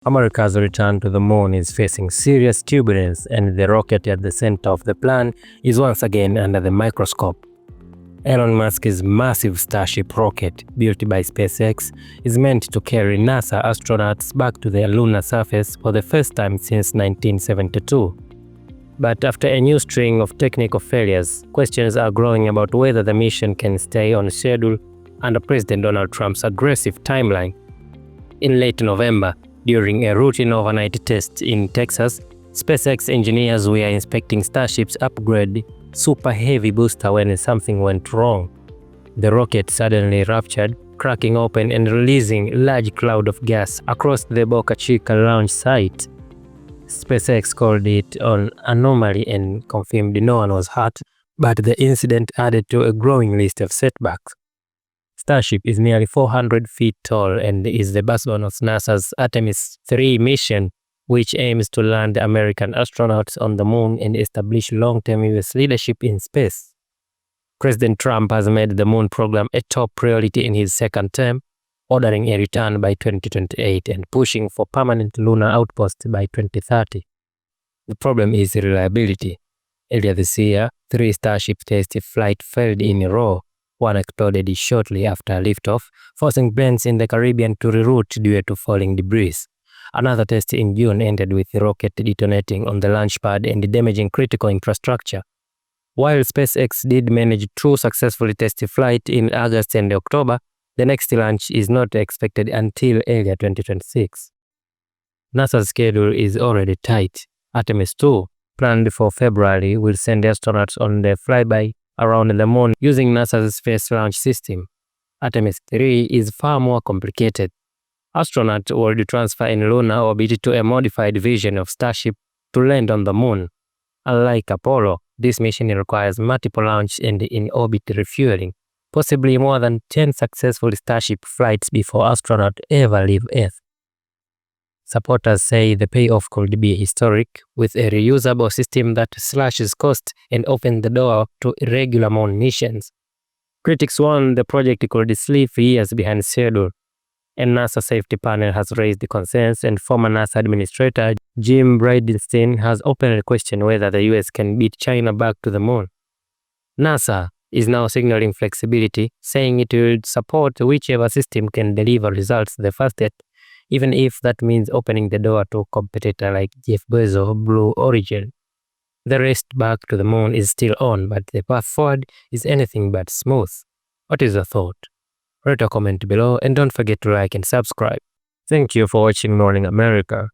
America's return to the moon is facing serious turbulence, and the rocket at the center of the plan is once again under the microscope. Elon Musk's massive Starship rocket, built by SpaceX, is meant to carry NASA astronauts back to the lunar surface for the first time since 1972. But after a new string of technical failures, questions are growing about whether the mission can stay on schedule under President Donald Trump's aggressive timeline. In late November, during a routine overnight test in Texas, SpaceX engineers were inspecting Starship's upgrade Super Heavy booster when something went wrong. The rocket suddenly ruptured, cracking open and releasing a large cloud of gas across the Boca Chica launch site. SpaceX called it an anomaly and confirmed no one was hurt, but the incident added to a growing list of setbacks. Starship is nearly 400 feet tall and is the backbone of NASA's Artemis III mission, which aims to land American astronauts on the moon and establish long-term US leadership in space. President Trump has made the moon program a top priority in his second term, ordering a return by 2028 and pushing for permanent lunar outposts by 2030. The problem is reliability. Earlier this year, 3 Starship test flights failed in a row. One exploded shortly after liftoff, forcing planes in the Caribbean to reroute due to falling debris. Another test in June ended with the rocket detonating on the launch pad and damaging critical infrastructure. While SpaceX did manage 2 successful test flights in August and October, the next launch is not expected until early 2026. NASA's schedule is already tight. Artemis II, planned for February, will send astronauts on the flyby around the moon using NASA's Space Launch System. Artemis III is far more complicated. Astronauts will transfer in lunar orbit to a modified version of Starship to land on the moon. Unlike Apollo, this mission requires multiple launch and in-orbit refueling, possibly more than 10 successful Starship flights before astronauts ever leave Earth. Supporters say the payoff could be historic, with a reusable system that slashes costs and opens the door to irregular moon missions. Critics warn the project could slip years behind schedule. A NASA safety panel has raised concerns, and former NASA administrator Jim Bridenstine has openly questioned whether the US can beat China back to the moon. NASA is now signaling flexibility, saying it will support whichever system can deliver results the fastest, even if that means opening the door to a competitor like Jeff Bezos' Blue Origin. The race back to the moon is still on, but the path forward is anything but smooth. What is your thought? Write a comment below and don't forget to like and subscribe. Thank you for watching Morning America.